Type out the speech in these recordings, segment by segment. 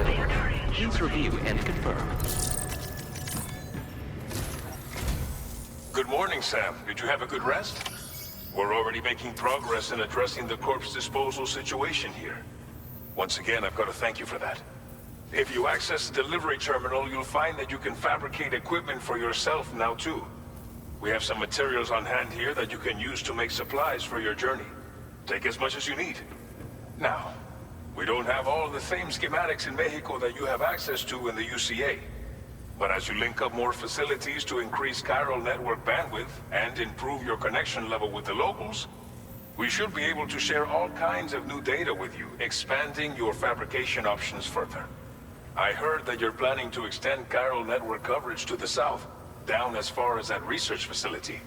Please review and confirm. Good morning, Sam. Did you have a good rest? We're already making progress in addressing the corpse disposal situation here. Once again, I've got to thank you for that. If you access the delivery terminal, you'll find that you can fabricate equipment for yourself now too. We have some materials on hand here that you can use to make supplies for your journey. Take as much as you need. Now, we don't have all the same schematics in Mexico that you have access to in the UCA. But as you link up more facilities to increase chiral network bandwidth and improve your connection level with the locals, we should be able to share all kinds of new data with you, expanding your fabrication options further. I heard that you're planning to extend chiral network coverage to the south, down as far as that research facility.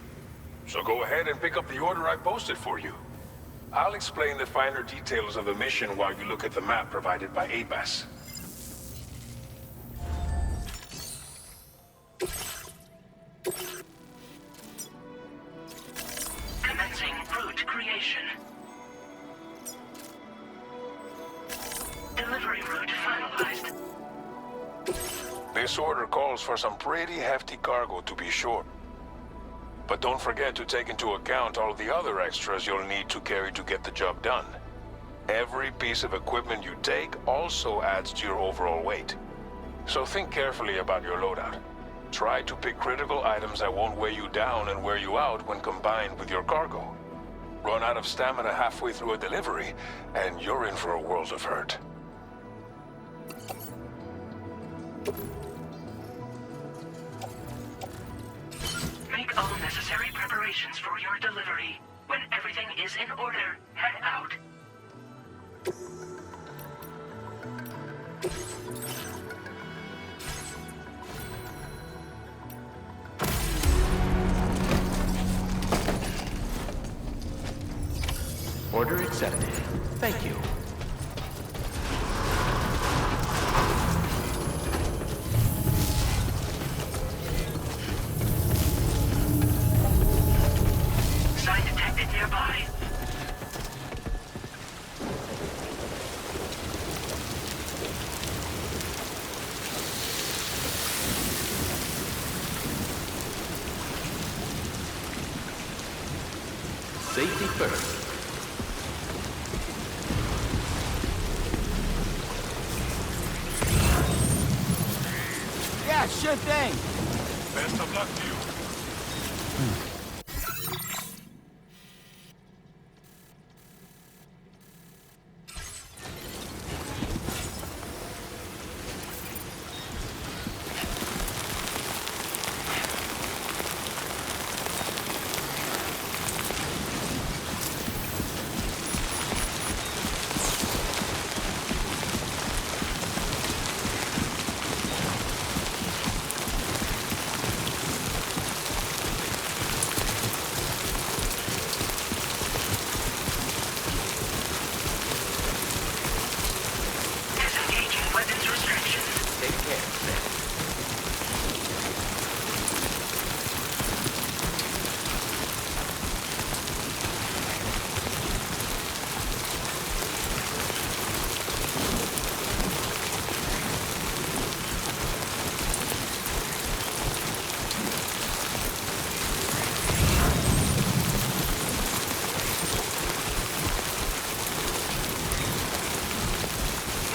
So go ahead and pick up the order I posted for you. I'll explain the finer details of the mission while you look at the map provided by ABAS. Commencing route creation. Delivery route finalized. This order calls for some pretty hefty cargo, to be sure. But don't forget to take into account all the other extras you'll need to carry to get the job done. Every piece of equipment you take also adds to your overall weight. So think carefully about your loadout. Try to pick critical items that won't weigh you down and wear you out when combined with your cargo. Run out of stamina halfway through a delivery, and you're in for a world of hurt. Make all necessary preparations for your delivery. When everything is in order, head out. Order accepted. Thank you. Sign detected nearby. Safety first. Yeah, sure thing. Best of luck to you. Disengaging weapons restrictions. Take care, Sam.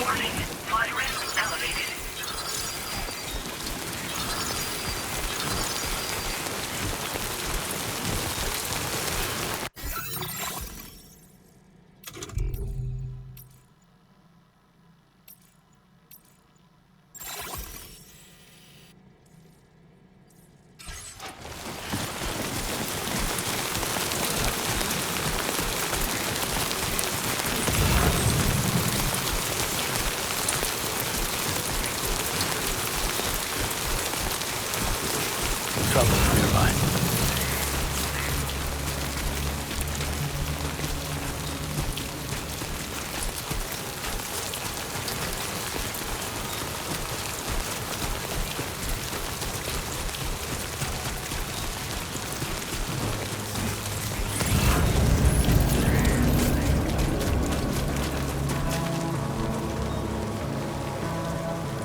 Warning, flight risk elevated. Trouble nearby.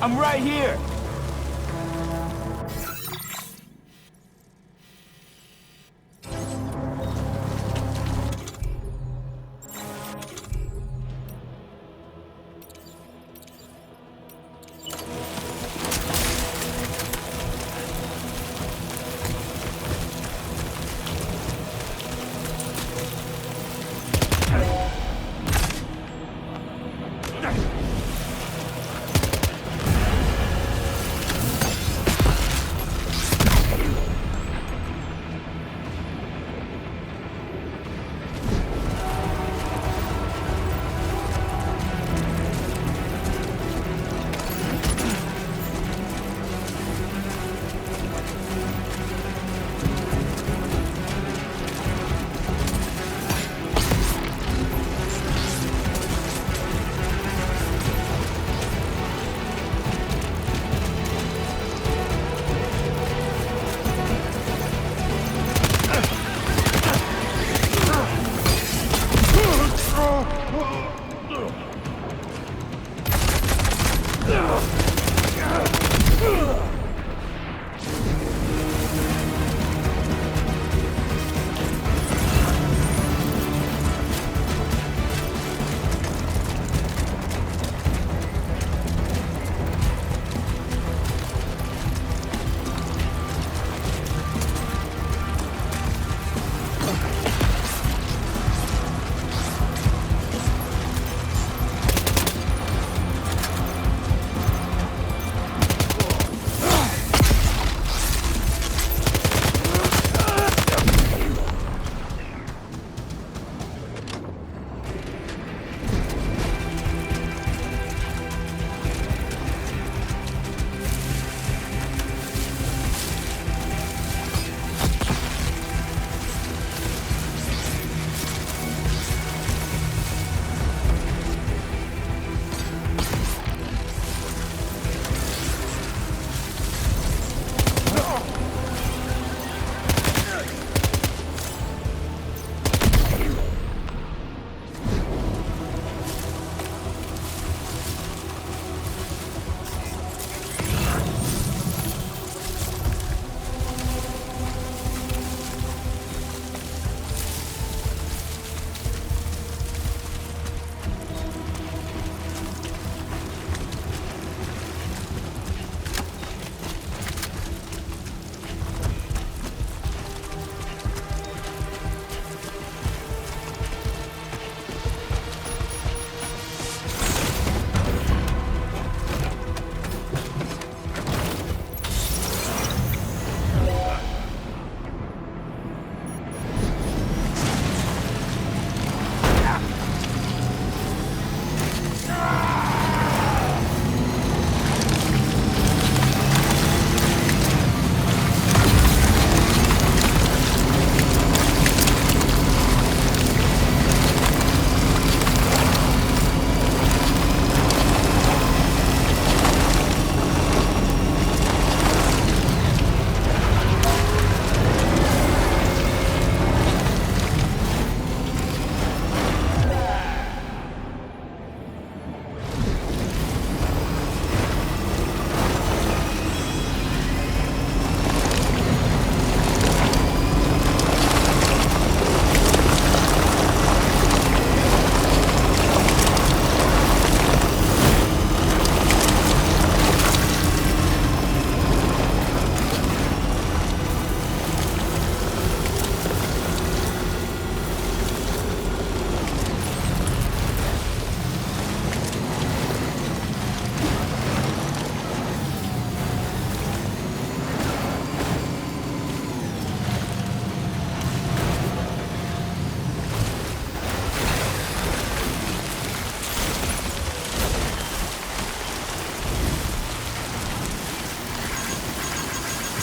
I'm right here!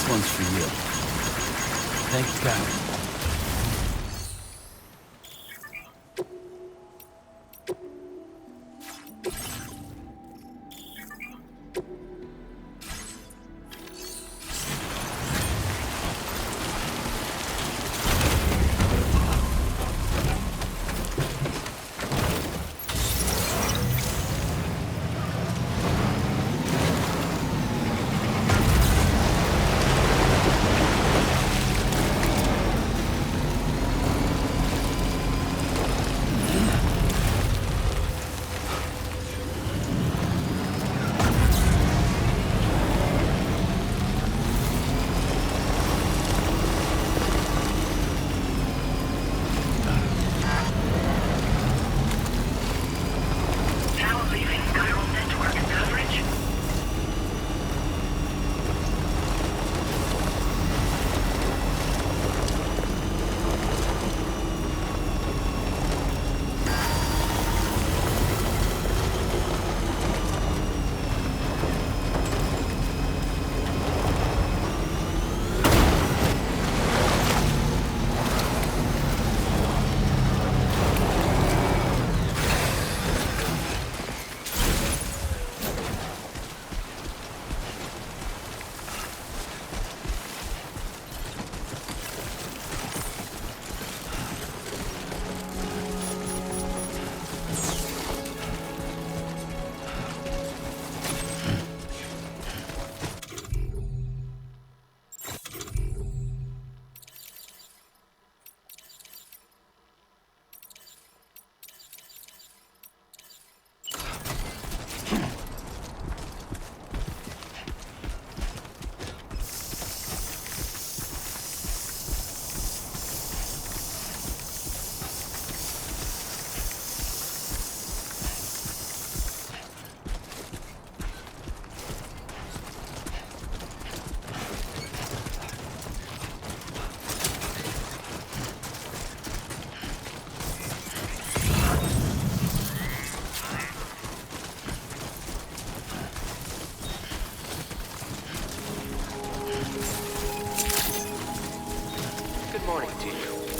This one's for you. Thank you kindly.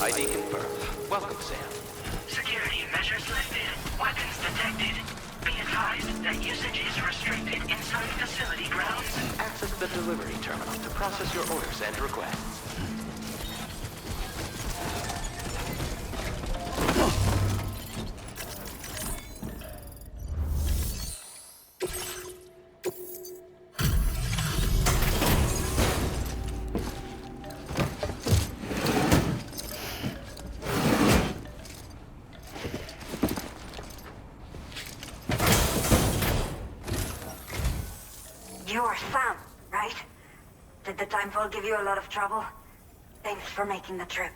ID confirmed. Welcome, Sam. Security measures lifted. Weapons detected. Be advised that usage is restricted inside facility grounds. Access the delivery terminal to process your orders and requests. You're Sam, right? Did the Timefall give you a lot of trouble? Thanks for making the trip.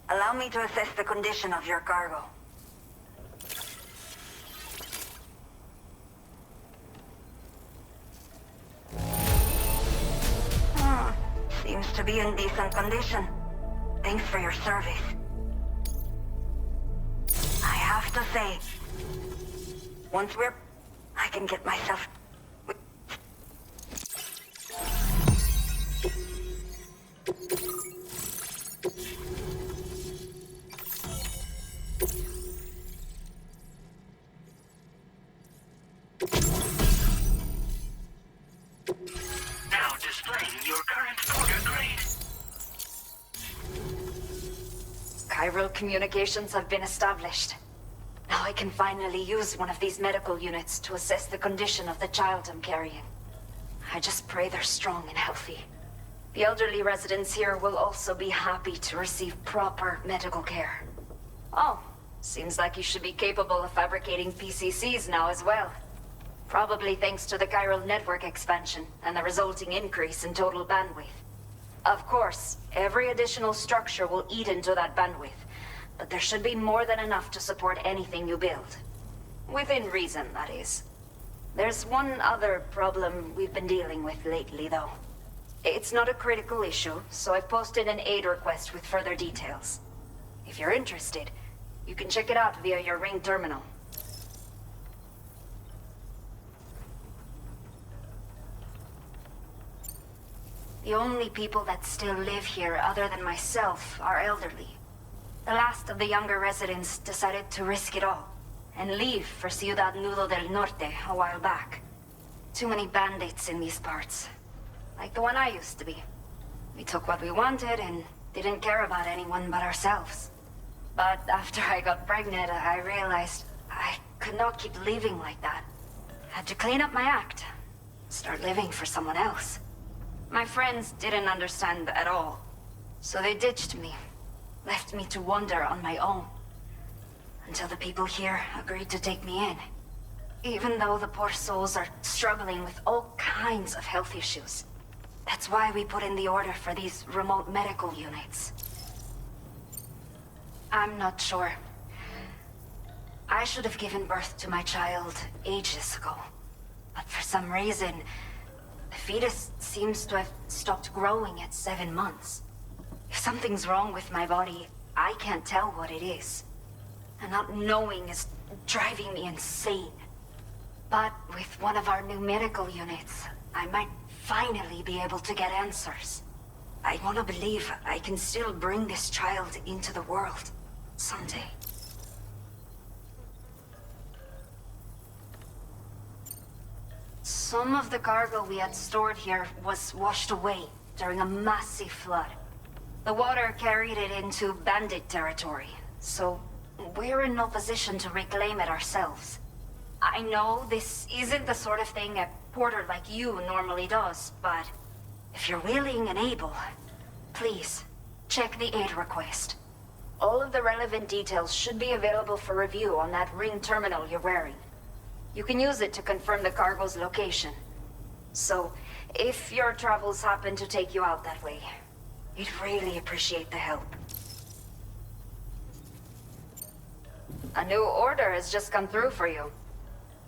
Allow me to assess the condition of your cargo. Seems to be in decent condition. Thanks for your service. I have to say, once I can get myself... Now displaying your current order grade. Chiral communications have been established. Now I can finally use one of these medical units to assess the condition of the child I'm carrying. I just pray they're strong and healthy. The elderly residents here will also be happy to receive proper medical care. Oh, seems like you should be capable of fabricating PCCs now as well. Probably thanks to the chiral network expansion and the resulting increase in total bandwidth. Of course, every additional structure will eat into that bandwidth, but there should be more than enough to support anything you build. Within reason, that is. There's one other problem we've been dealing with lately, though. It's not a critical issue, so I've posted an aid request with further details. If you're interested, you can check it out via your Ring terminal. The only people that still live here other than myself are elderly. The last of the younger residents decided to risk it all and leave for Ciudad Nudo del Norte a while back. Too many bandits in these parts. Like the one I used to be. We took what we wanted and didn't care about anyone but ourselves. But after I got pregnant, I realized I could not keep living like that. Had to clean up my act. Start living for someone else. My friends didn't understand at all. So they ditched me. Left me to wander on my own. Until the people here agreed to take me in. Even though the poor souls are struggling with all kinds of health issues. That's why we put in the order for these remote medical units. I'm not sure. I should have given birth to my child ages ago. But for some reason, the fetus seems to have stopped growing at 7 months. If something's wrong with my body, I can't tell what it is. And not knowing is driving me insane. But with one of our new medical units, I might finally be able to get answers. I want to believe I can still bring this child into the world someday. Some of the cargo we had stored here was washed away during a massive flood. The water carried it into bandit territory, so we're in no position to reclaim it ourselves. I know this isn't the sort of thing a porter like you normally does, but if you're willing and able, please, check the aid request. All of the relevant details should be available for review on that Ring terminal you're wearing. You can use it to confirm the cargo's location. So, if your travels happen to take you out that way, we'd really appreciate the help. A new order has just come through for you.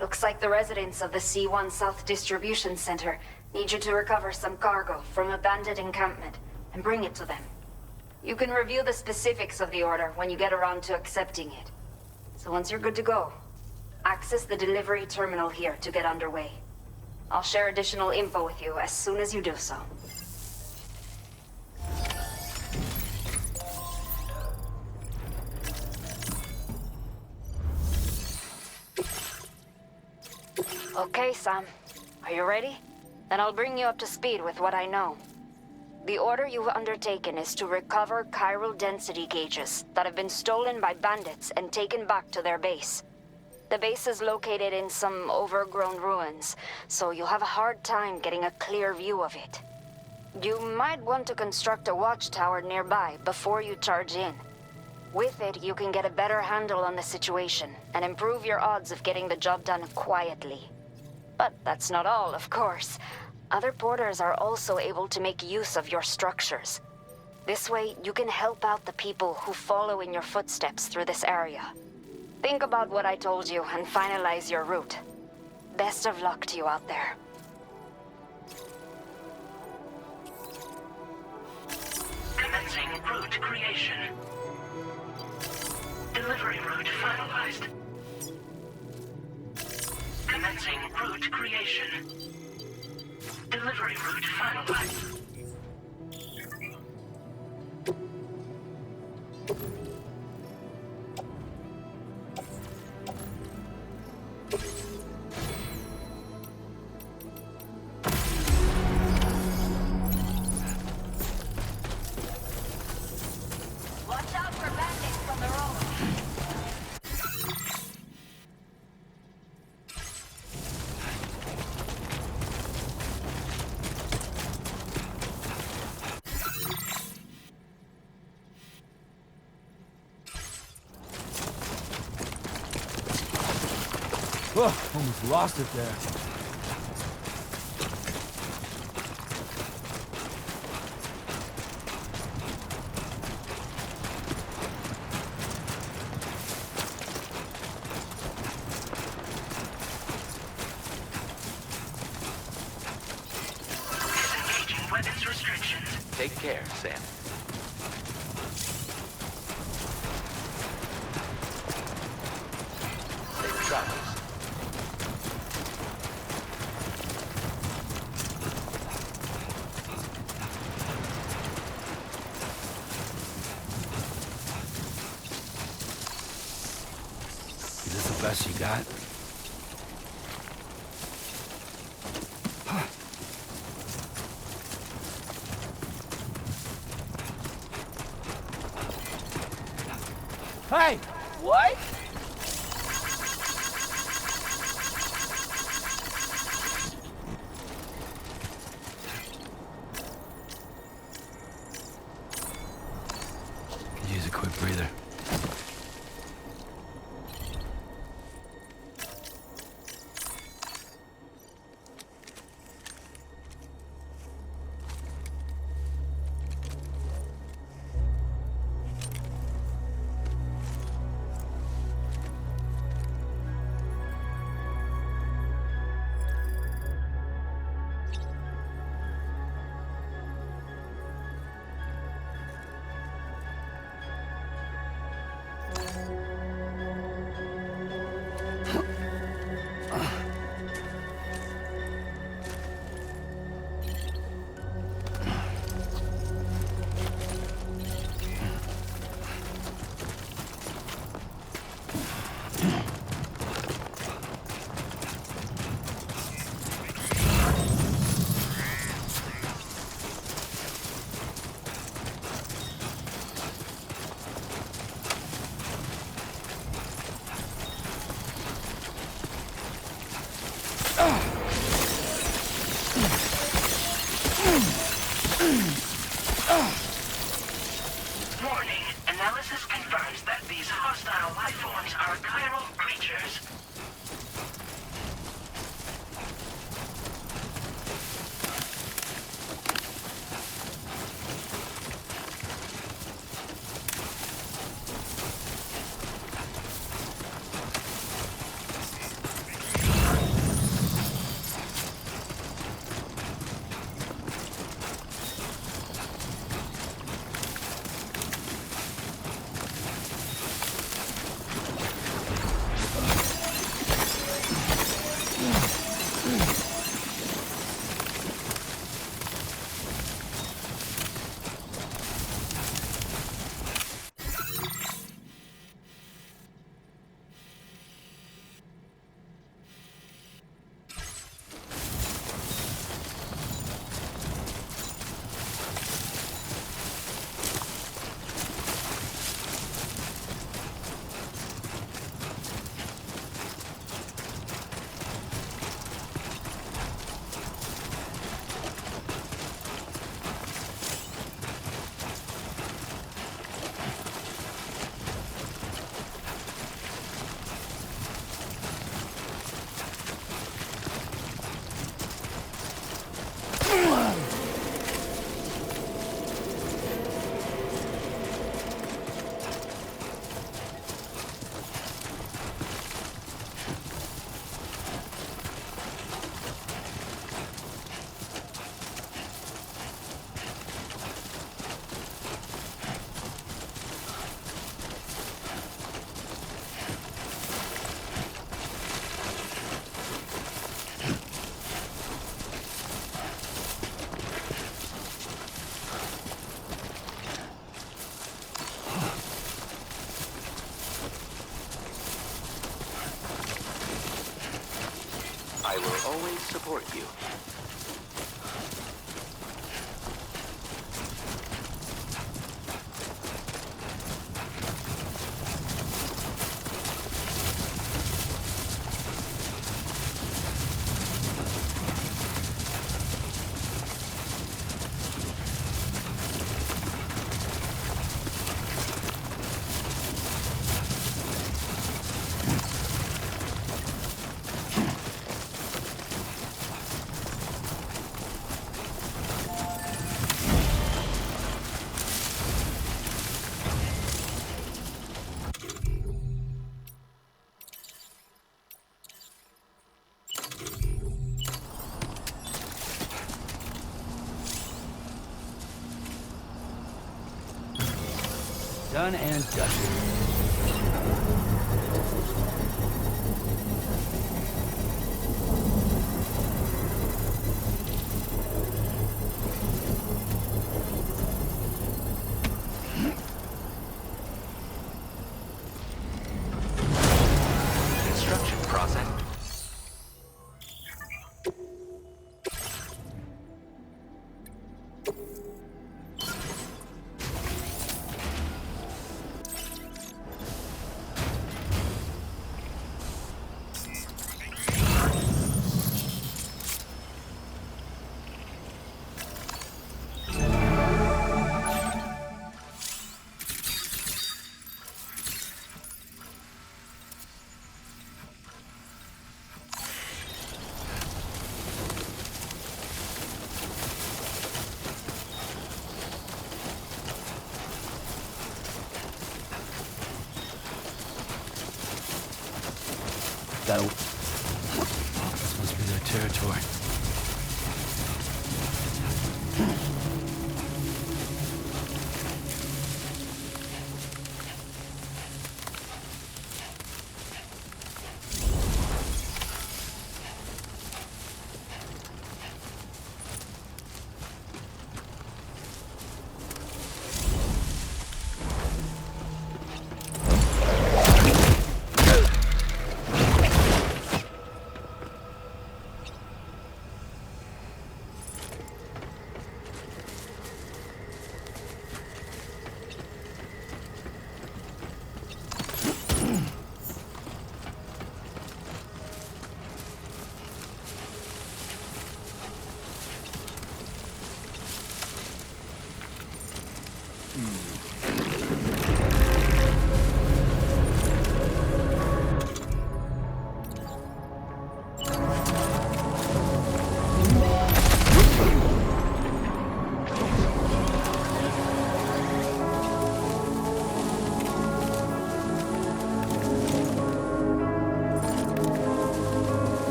Looks like the residents of the C1 South Distribution Center need you to recover some cargo from a bandit encampment and bring it to them. You can review the specifics of the order when you get around to accepting it. So once you're good to go, access the delivery terminal here to get underway. I'll share additional info with you as soon as you do so. Okay, Sam. Are you ready? Then I'll bring you up to speed with what I know. The order you've undertaken is to recover chiral density gauges that have been stolen by bandits and taken back to their base. The base is located in some overgrown ruins, so you'll have a hard time getting a clear view of it. You might want to construct a watchtower nearby before you charge in. With it, you can get a better handle on the situation and improve your odds of getting the job done quietly. But that's not all, of course. Other porters are also able to make use of your structures. This way, you can help out the people who follow in your footsteps through this area. Think about what I told you and finalize your route. Best of luck to you out there. Commencing route creation. Delivery route finalized. Commencing route creation. Delivery route finalized. Watch out for bandits on the road. Oh, almost lost it there. Disengaging weapons restrictions. Take care, Sam. Safe travels. Is this the best you got? Hey! What? Could use a quick breather. Warning. Analysis confirms that these hostile life forms are chiral creatures. I will always support you. Done and dusted. Construction process. This must be their territory.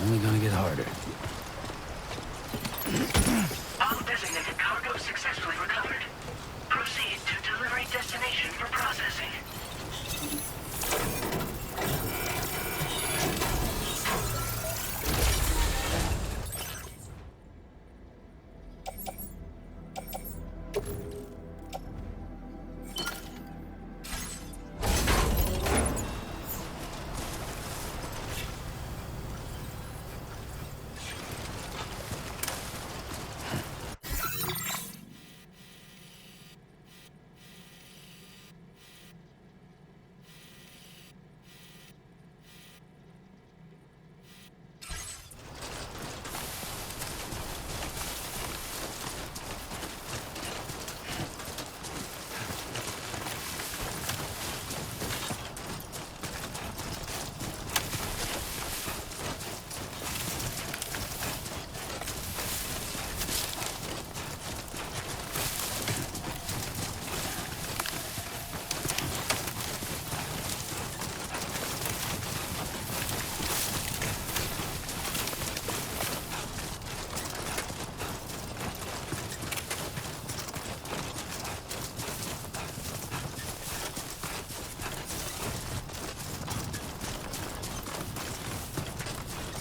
Only gonna get harder. All designated cargo successfully recovered. Proceed to delivery destination for processing.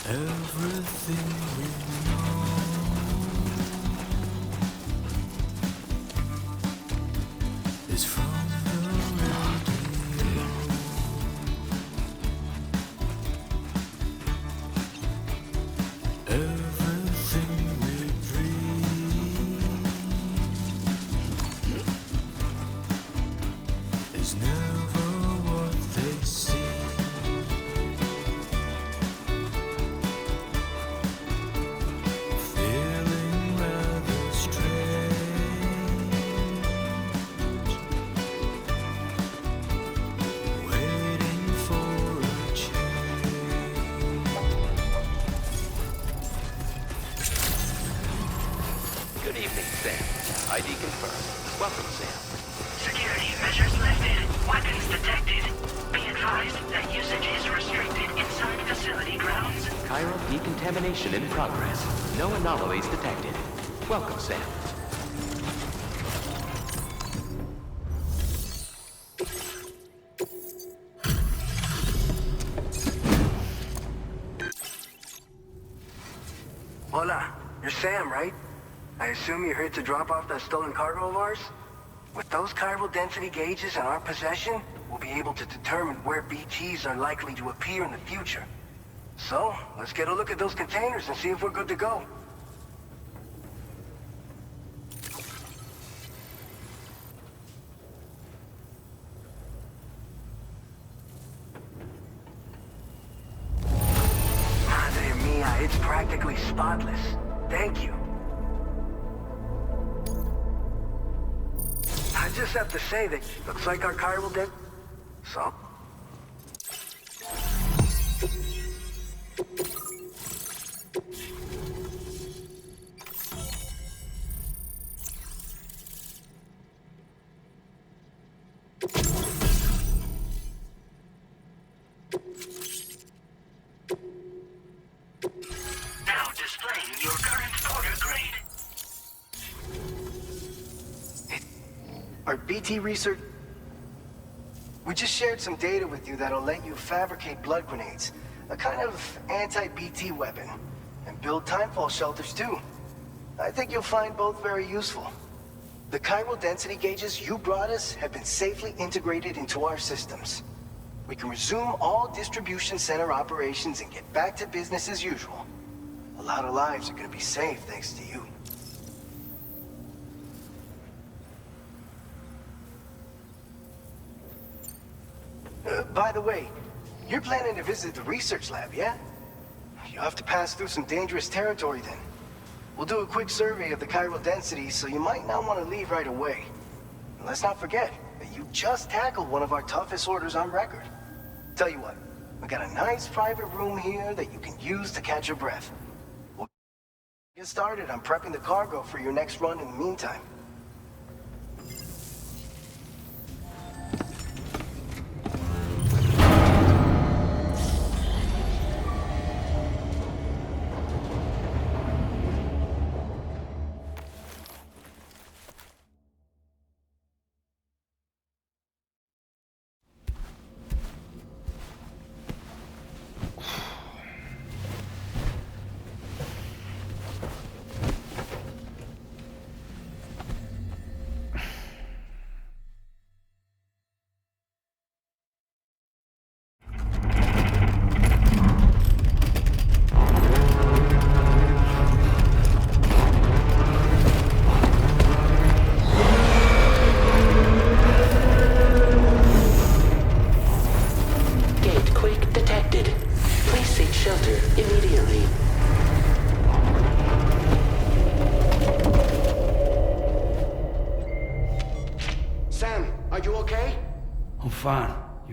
Everything we know is from the radio. Everything we dream is never what they see. Good evening, Sam. ID confirmed. Welcome, Sam. Security measures lifted. Weapons detected. Be advised that usage is restricted inside facility grounds. Chiral decontamination in progress. No anomalies detected. Welcome, Sam. Hola, you're Sam, right? I assume you're here to drop off that stolen cargo of ours? With those chiral density gauges in our possession, we'll be able to determine where BTs are likely to appear in the future. So, let's get a look at those containers and see if we're good to go. Madre mia, it's practically spotless. Thank you. I just have to say that looks like our chiral did. So? Now displaying your current order grade. Our BT research... We just shared some data with you that'll let you fabricate blood grenades. A kind of anti-BT weapon. And build timefall shelters too. I think you'll find both very useful. The chiral density gauges you brought us have been safely integrated into our systems. We can resume all distribution center operations and get back to business as usual. A lot of lives are gonna be saved thanks to you. By the way, you're planning to visit the research lab, yeah? You'll have to pass through some dangerous territory then. We'll do a quick survey of the chiral density, so you might not want to leave right away. And let's not forget that you just tackled one of our toughest orders on record. Tell you what, we got a nice private room here that you can use to catch your breath. We'll get started on prepping the cargo for your next run in the meantime.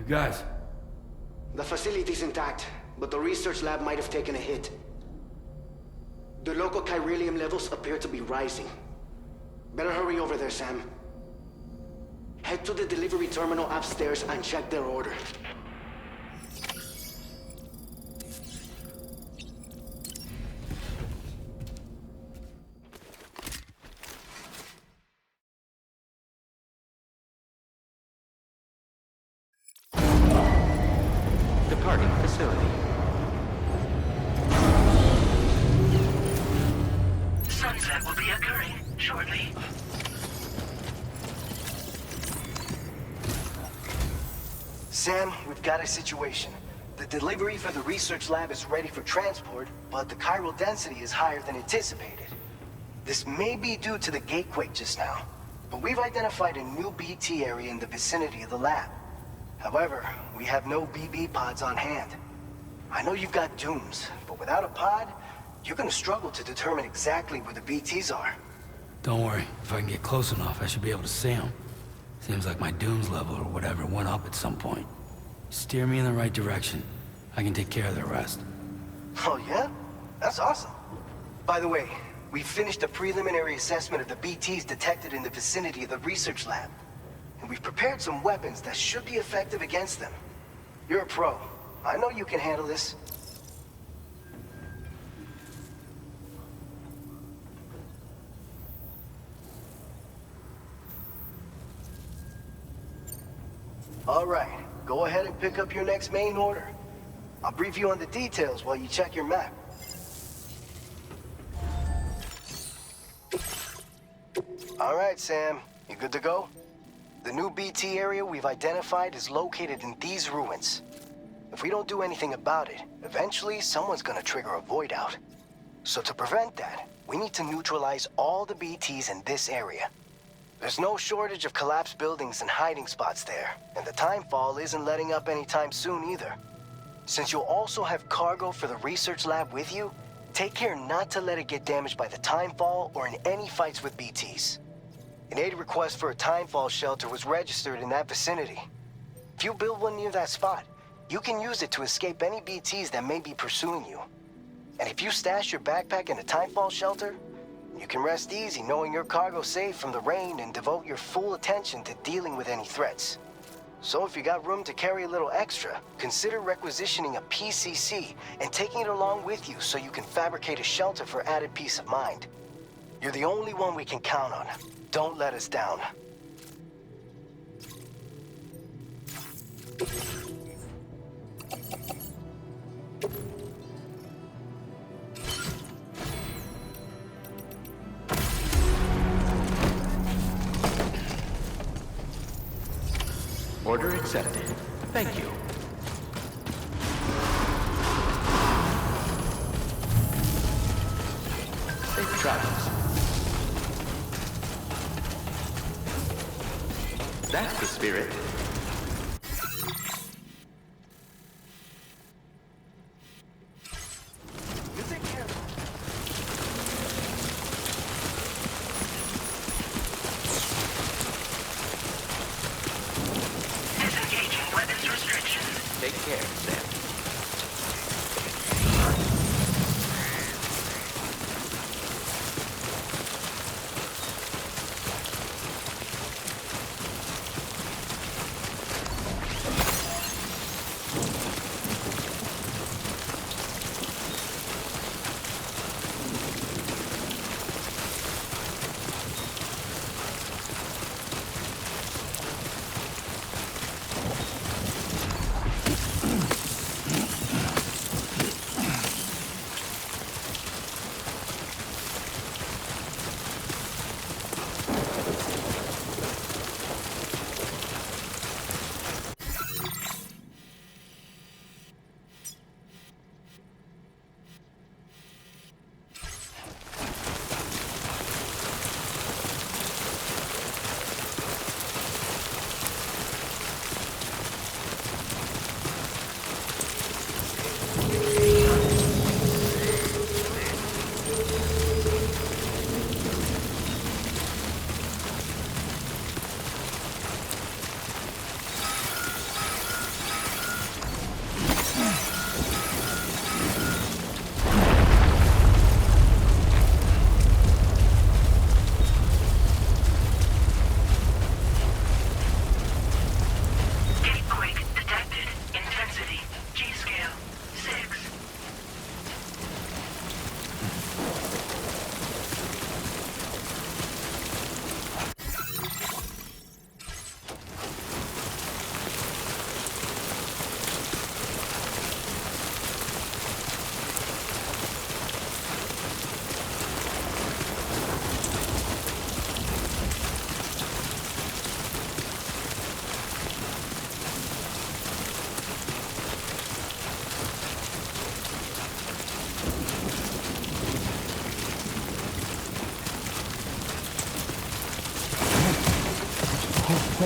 guys. The facility's intact, but the research lab might have taken a hit. The local chiralium levels appear to be rising. Better hurry over there, Sam. Head to the delivery terminal upstairs and check their order. Departing facility. Sunset will be occurring shortly. Sam, we've got a situation. The delivery for the research lab is ready for transport, but the chiral density is higher than anticipated. This may be due to the gatequake just now, but we've identified a new BT area in the vicinity of the lab. However, we have no BB pods on hand. I know you've got dooms, but without a pod, you're gonna struggle to determine exactly where the BTs are. Don't worry. If I can get close enough, I should be able to see them. Seems like my dooms level or whatever went up at some point. Steer me in the right direction. I can take care of the rest. Oh yeah? That's awesome. By the way, we finished a preliminary assessment of the BTs detected in the vicinity of the research lab. And we've prepared some weapons that should be effective against them. You're a pro. I know you can handle this. All right, go ahead and pick up your next main order. I'll brief you on the details while you check your map. All right, Sam, you good to go? The new BT area we've identified is located in these ruins. If we don't do anything about it, eventually someone's gonna trigger a void out. So to prevent that, we need to neutralize all the BTs in this area. There's no shortage of collapsed buildings and hiding spots there, and the timefall isn't letting up anytime soon either. Since you'll also have cargo for the research lab with you, take care not to let it get damaged by the timefall or in any fights with BTs. An aid request for a timefall shelter was registered in that vicinity. If you build one near that spot, you can use it to escape any BTs that may be pursuing you. And if you stash your backpack in a timefall shelter, you can rest easy knowing your cargo's safe from the rain and devote your full attention to dealing with any threats. So if you got room to carry a little extra, consider requisitioning a PCC and taking it along with you so you can fabricate a shelter for added peace of mind. You're the only one we can count on. Don't let us down. Order accepted. Thank you. Safe travels. That's the spirit. You take care of it. Disengaging weapons restrictions. Take care, Sam.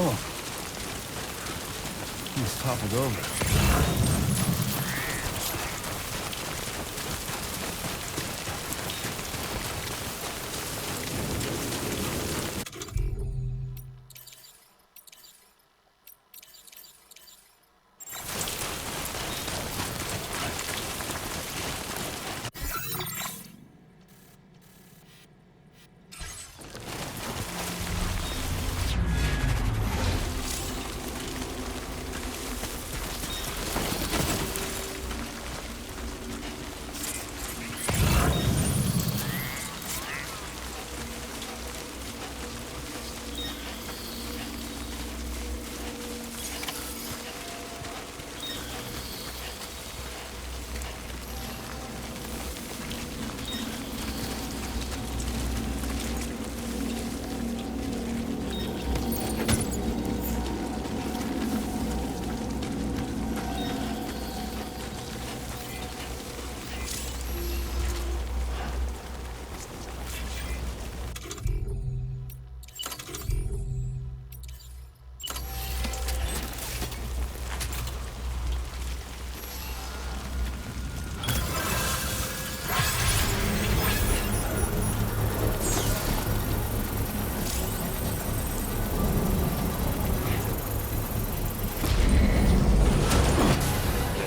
Oh. Almost toppled over.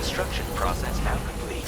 Construction process now complete.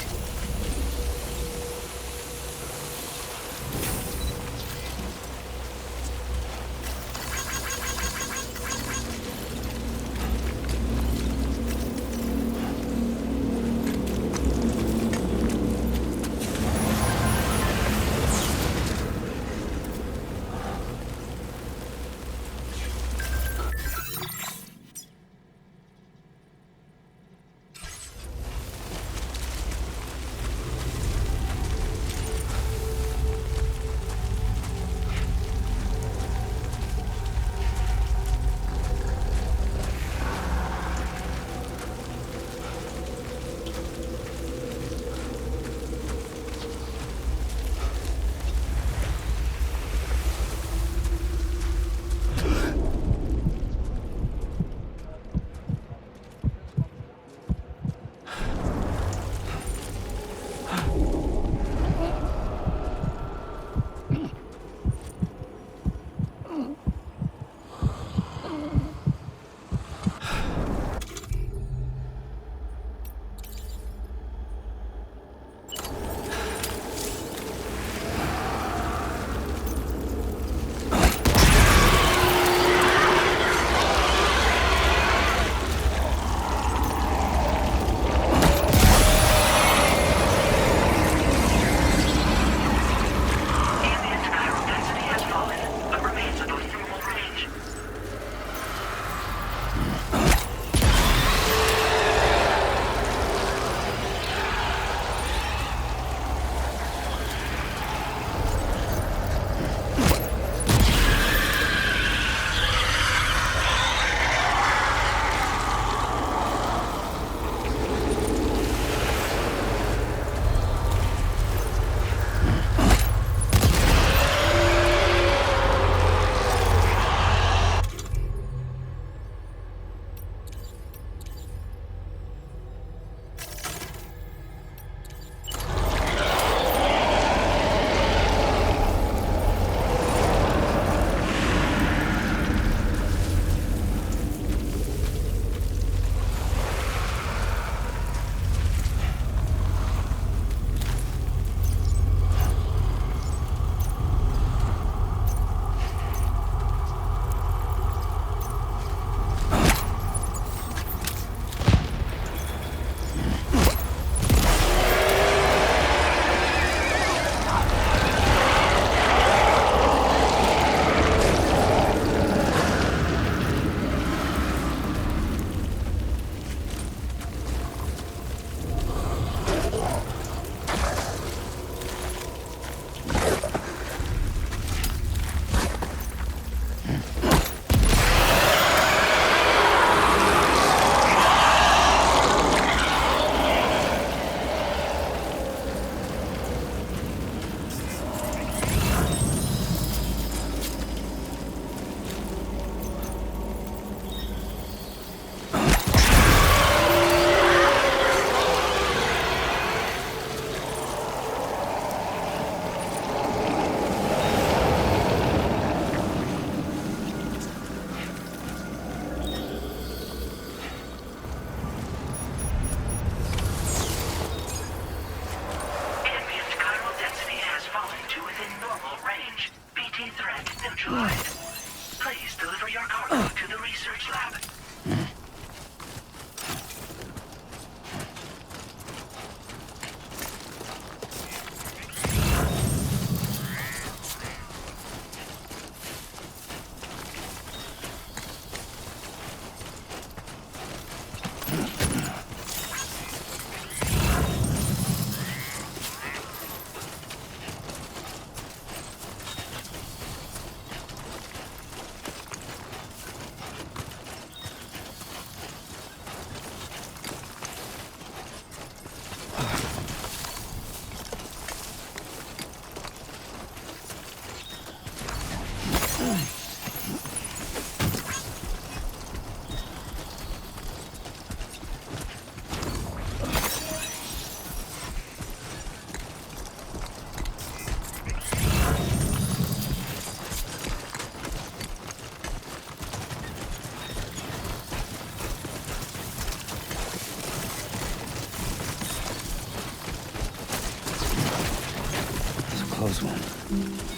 close one.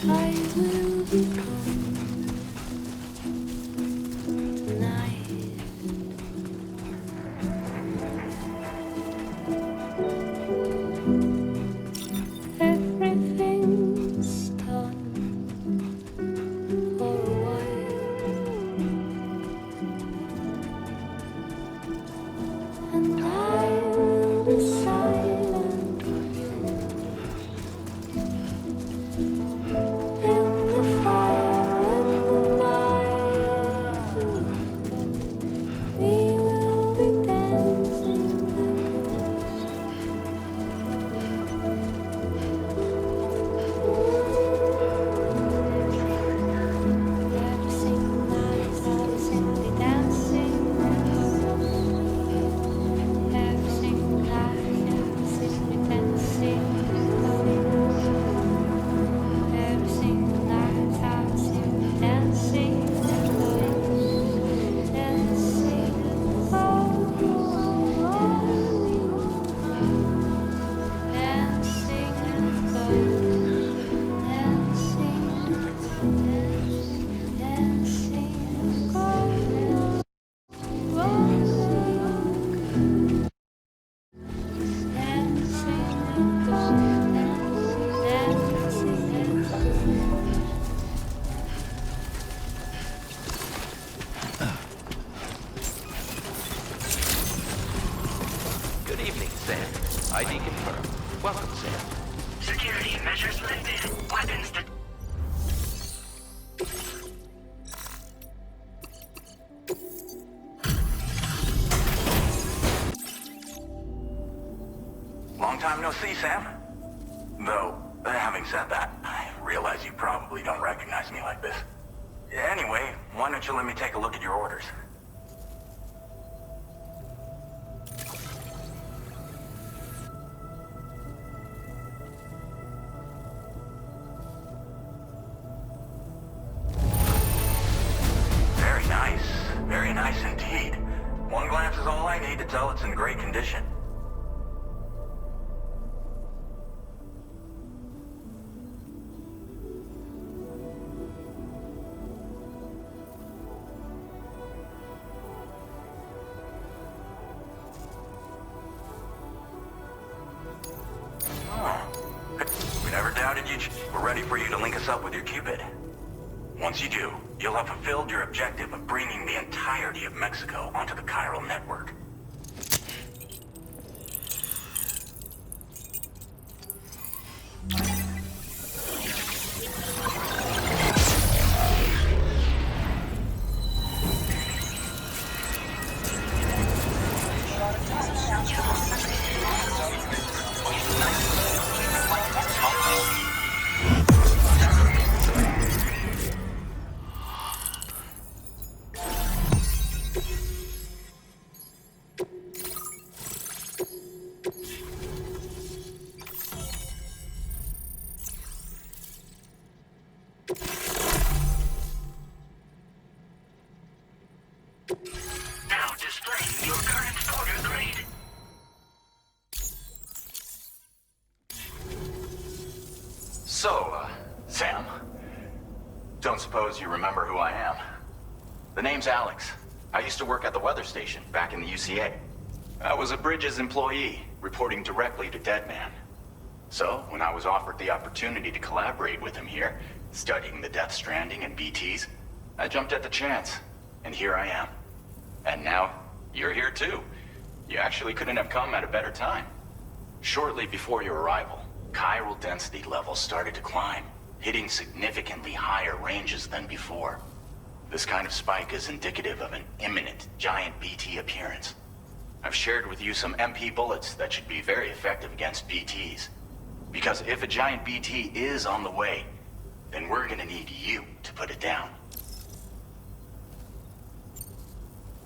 I will become night. Everything's done for a while, and I will be silent with you. In the fire, in the night, we will be dancing every single night. I was simply dancing. Every single night, I was simply dancing. Every single night I was simply dancing, dancing, oh, dancing, Good evening, Sam. ID confirmed. Welcome, Sam. Security measures lifted. Weapons detected. Long time no see, Sam. Though, having said that, I realize you probably don't recognize me like this. Anyway, why don't you let me take a look at your orders? Very nice. Very nice indeed. One glance is all I need to tell it's in great condition. We never doubted you. We're ready for you to link us up with your Cupid. Once you do, you'll have fulfilled your objective of bringing the entirety of Mexico onto the chiral network. Now displaying your current order grade. So, Sam, don't suppose you remember who I am? The name's Alex. I used to work at the weather station back in the UCA. I was a Bridges employee, reporting directly to Deadman. So, when I was offered the opportunity to collaborate with him here, studying the Death Stranding and BTs, I jumped at the chance, and here I am. And now, you're here too. You actually couldn't have come at a better time. Shortly before your arrival, chiral density levels started to climb, hitting significantly higher ranges than before. This kind of spike is indicative of an imminent giant BT appearance. I've shared with you some MP bullets that should be very effective against BTs. Because if a giant BT is on the way, then we're gonna need you to put it down.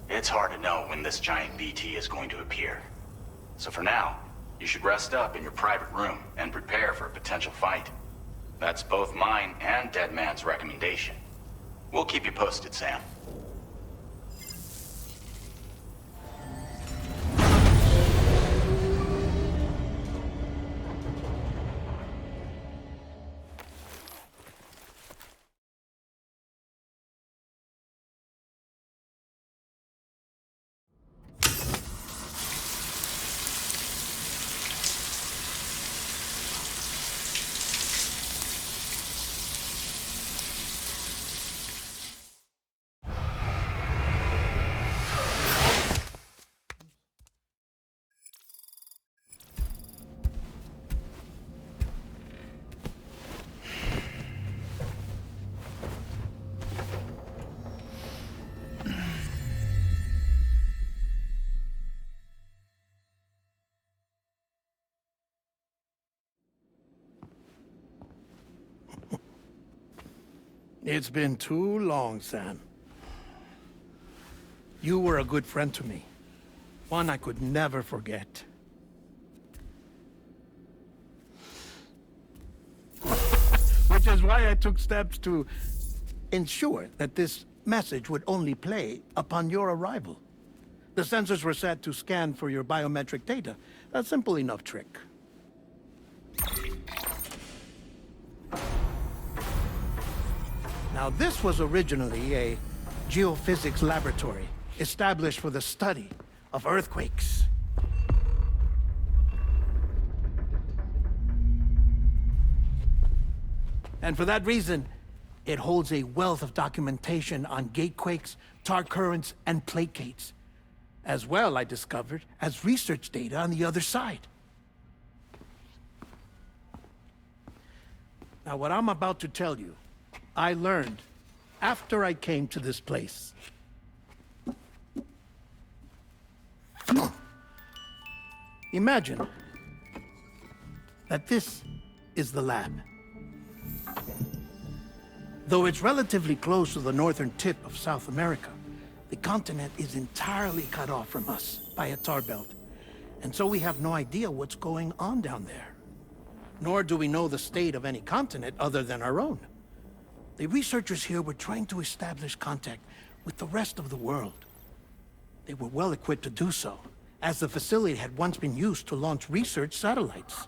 It's hard to know when this giant BT is going to appear. So for now, you should rest up in your private room and prepare for a potential fight. That's both mine and Deadman's recommendation. We'll keep you posted, Sam. It's been too long, Sam. You were a good friend to me. One I could never forget. Which is why I took steps to ensure that this message would only play upon your arrival. The sensors were set to scan for your biometric data. A simple enough trick. Now, this was originally a geophysics laboratory established for the study of earthquakes. And for that reason, it holds a wealth of documentation on gatequakes, tar currents, and placates. As well, I discovered, as research data on the other side. Now, what I'm about to tell you, I learned after I came to this place. Imagine that this is the lab. Though it's relatively close to the northern tip of South America, the continent is entirely cut off from us by a tar belt. And so we have no idea what's going on down there. Nor do we know the state of any continent other than our own. The researchers here were trying to establish contact with the rest of the world. They were well equipped to do so, as the facility had once been used to launch research satellites.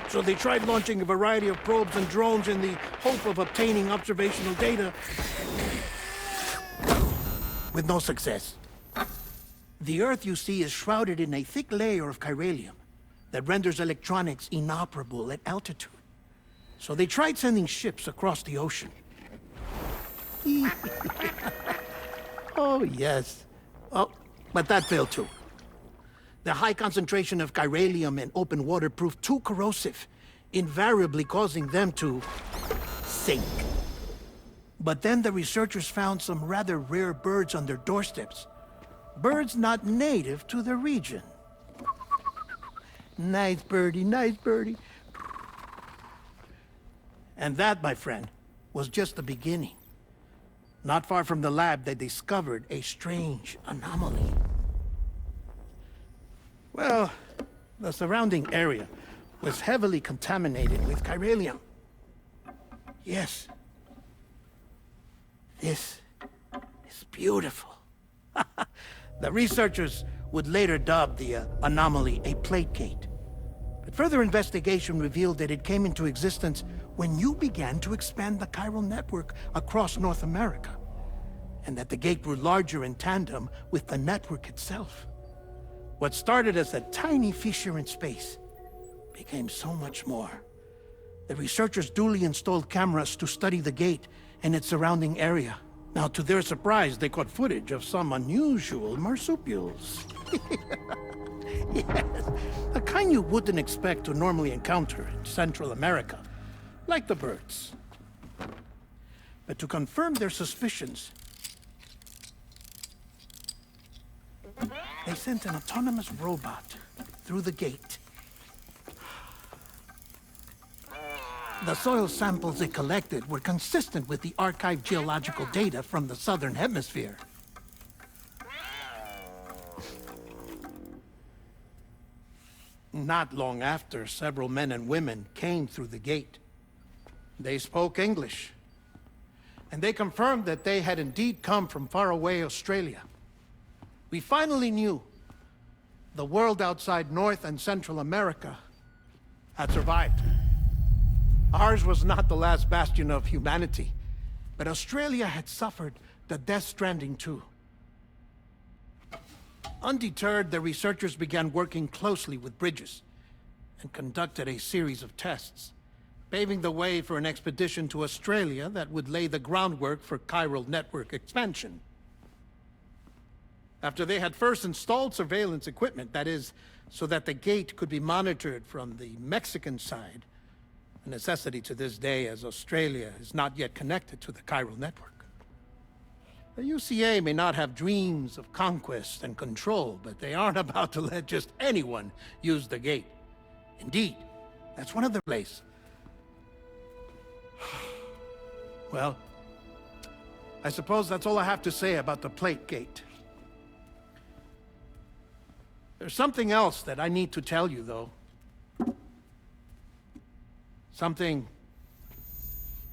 So they tried launching a variety of probes and drones in the hope of obtaining observational data, with no success. The Earth, you see, is shrouded in a thick layer of chiralium that renders electronics inoperable at altitude. So they tried sending ships across the ocean. Oh, yes. Oh, but that failed too. The high concentration of chiralium in open water proved too corrosive, invariably causing them to sink. But then the researchers found some rather rare birds on their doorsteps. Birds not native to the region. Nice birdie, nice birdie. And that, my friend, was just the beginning. Not far from the lab, they discovered a strange anomaly. Well, the surrounding area was heavily contaminated with chiralium. Yes. This is beautiful. The researchers would later dub the anomaly a plate gate. But further investigation revealed that it came into existence when you began to expand the chiral network across North America, and that the gate grew larger in tandem with the network itself. What started as a tiny fissure in space became so much more. The researchers duly installed cameras to study the gate and its surrounding area. Now, to their surprise, they caught footage of some unusual marsupials. Yes, a kind you wouldn't expect to normally encounter in Central America, like the birds. But to confirm their suspicions, they sent an autonomous robot through the gate. The soil samples it collected were consistent with the archived geological data from the southern hemisphere. Not long after, several men and women came through the gate. They spoke English, and they confirmed that they had indeed come from faraway Australia. We finally knew the world outside North and Central America had survived. Ours was not the last bastion of humanity, but Australia had suffered the Death Stranding too. Undeterred, the researchers began working closely with Bridges and conducted a series of tests, paving the way for an expedition to Australia that would lay the groundwork for chiral network expansion. After they had first installed surveillance equipment, that is, so that the gate could be monitored from the Mexican side, a necessity to this day as Australia is not yet connected to the chiral network. The UCA may not have dreams of conquest and control, but they aren't about to let just anyone use the gate. Indeed, that's one of the places. Well, I suppose that's all I have to say about the Plate Gate. There's something else that I need to tell you, though. Something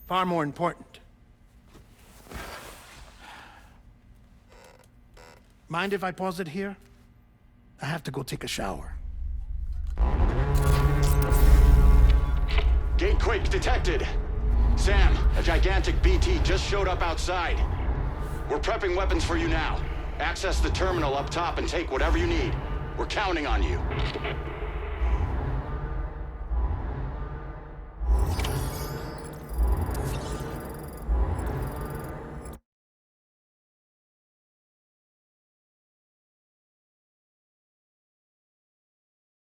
far more important. Mind if I pause it here? I have to go take a shower. Gatequake detected. Sam, a gigantic BT just showed up outside. We're prepping weapons for you now. Access the terminal up top and take whatever you need. We're counting on you.